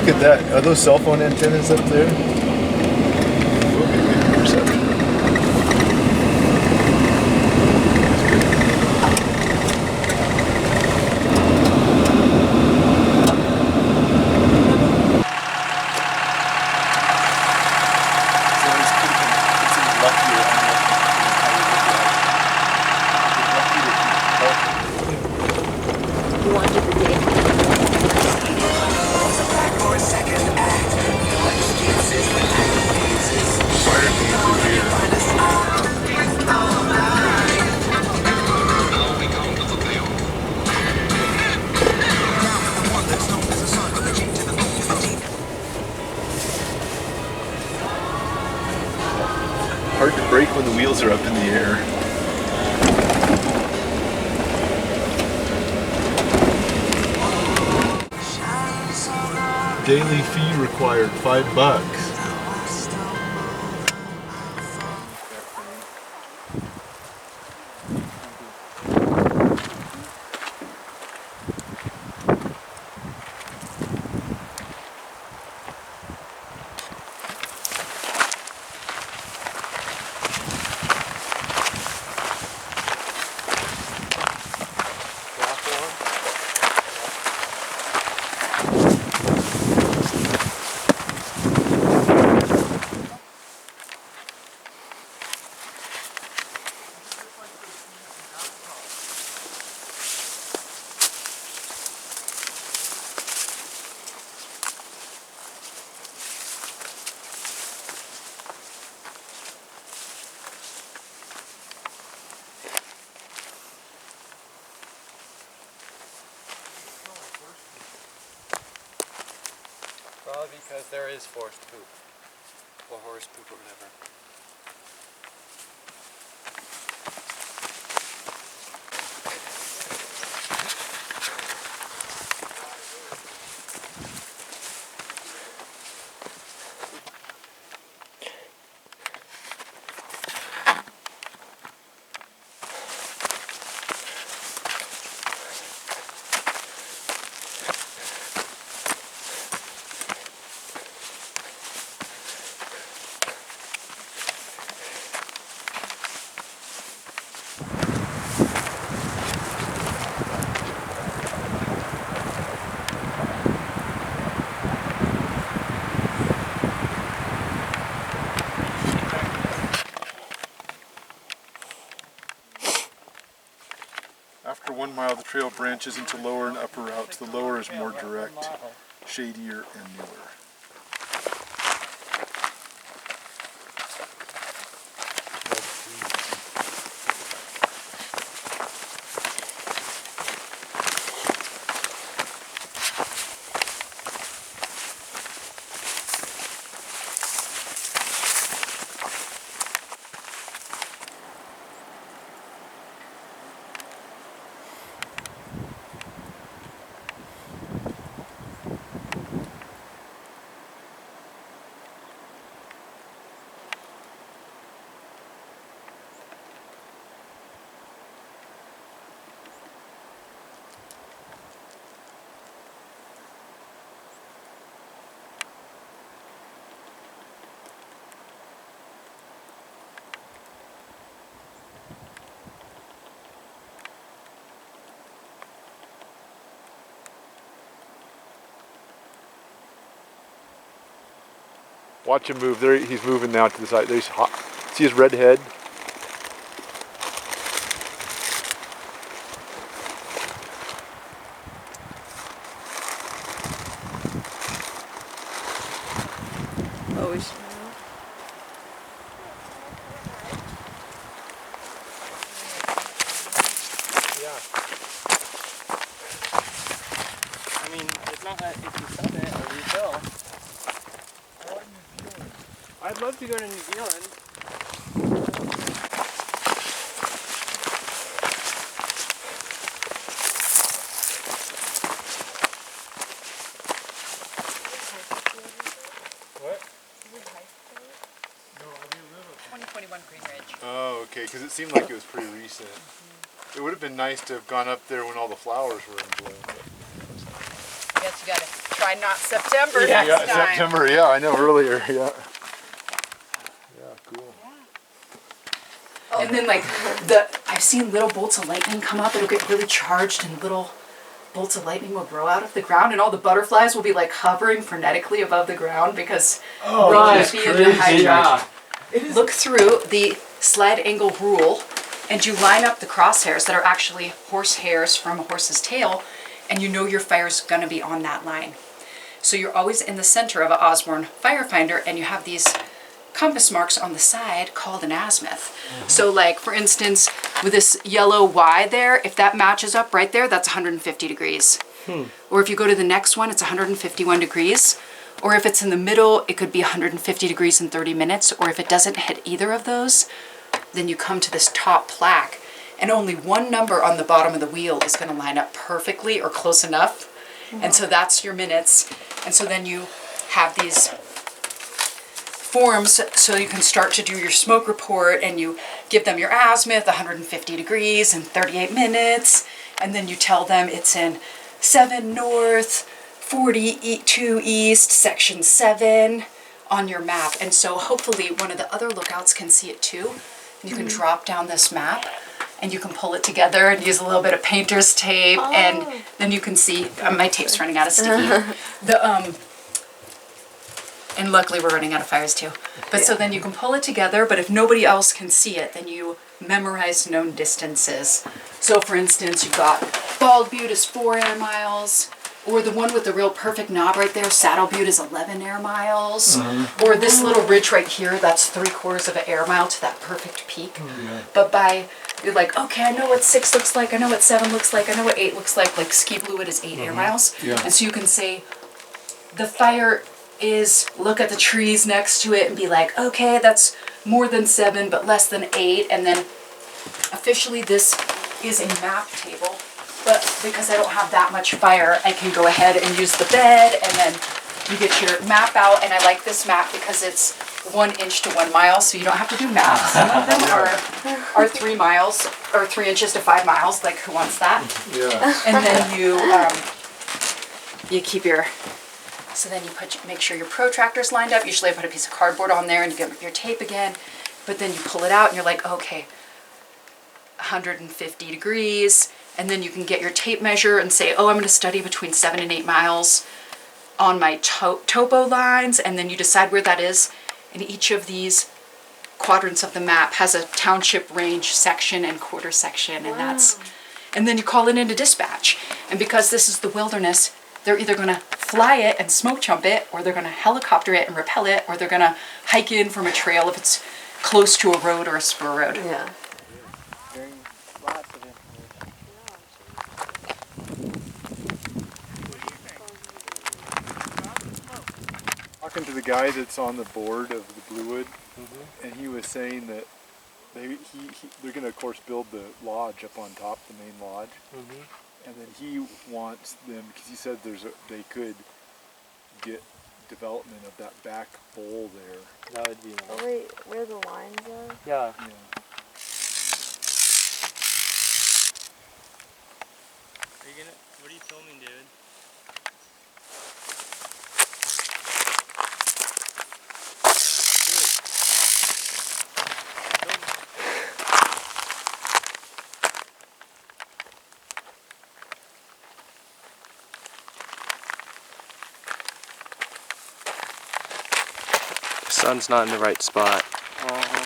look at that. Are those cell phone antennas up there? Okay, maybe reception. Hard to brake when the wheels are up in the air. Daily fee required, $5. Probably because there is forced poop. Or horse poop or whatever. After 1 mile, the trail branches into lower and upper routes. The lower is more direct, shadier, and newer. Watch him move. There, he's moving now to the side. There's hot. See his red head? Oh, is she? Yeah. I mean, it's not that if you sub it or refill. I'd love to go to New Zealand. What? 2021 Green Ridge. Oh, okay, because it seemed like it was pretty recent. It would have been nice to have gone up there when all the flowers were in bloom. I guess you gotta Try not September Yeah, next time. September. Yeah, I know earlier. Yeah. Yeah, cool. And then like I've seen little bolts of lightning come up. It'll get really charged and little bolts of lightning will grow out of the ground and all the butterflies will be like hovering frenetically above the ground because That's they can't be in the high crazy. charge. Look through the slide angle rule and you line up the crosshairs that are actually horse hairs from a horse's tail and you know your fire's gonna be on that line. So you're always in the center of an Osborne firefinder and you have these compass marks on the side called an azimuth. So like for instance, with this yellow Y there, if that matches up right there, that's 150 degrees. Or if you go to the next one, it's 151 degrees. Or if it's in the middle, it could be 150 degrees in 30 minutes. Or if it doesn't hit either of those, then you come to this top plaque and only one number on the bottom of the wheel is gonna line up perfectly or close enough. And so that's your minutes. And so then you have these forms so you can start to do your smoke report and you give them your azimuth, 150 degrees in 38 minutes. And then you tell them it's in 7 north, 42 east, section 7 on your map. And so hopefully one of the other lookouts can see it too. And you can drop down this map and you can pull it together and use a little bit of painter's tape and then you can see, my tape's running out of sticky. And luckily we're running out of fires too. But so then you can pull it together, but if nobody else can see it, then you memorize known distances. So for instance, you've got Bald Butte is 4 air miles, or the one with the real perfect knob right there, Saddle Butte is 11 air miles, or this little ridge right here, that's 3/4 of an air mile to that perfect peak. But you're like, okay, I know what 6 looks like, I know what 7 looks like, I know what 8 looks like Ski Bluid is 8 air miles. And so you can say, the fire is, look at the trees next to it and be like, okay, that's more than 7 but less than 8, and then officially this is a map table, but because I don't have that much fire, I can go ahead and use the bed, and then you get your map out, and I like this map because it's 1 inch to 1 mile, so you don't have to do math. Some of them are 3 miles, or 3 inches to 5 miles, like who wants that? Yeah. And then you keep your, so then you make sure your protractor's lined up. Usually I put a piece of cardboard on there and you get your tape again, but then you pull it out and you're like, okay, 150 degrees, and then you can get your tape measure and say, oh, I'm gonna study between 7 and 8 miles on my topo lines, and then you decide where that is, and each of these quadrants of the map has a township range section and quarter section, and and then you call it into dispatch. And because this is the wilderness, they're either gonna fly it and smoke chump it, or they're gonna helicopter it and rappel it, or they're gonna hike in from a trail if it's close to a road or a spur road. Yeah. Lots of information. Talking to the guy that's on the board of the Bluewood, and he was saying that they're going to, of course, build the lodge up on top, the main lodge, and then he wants them, because he said they could get development of that back bowl there. That would be nice. Oh wait, where the lines are? Yeah. Yeah. Are you gonna, what are you filming, David? The sun's not in the right spot.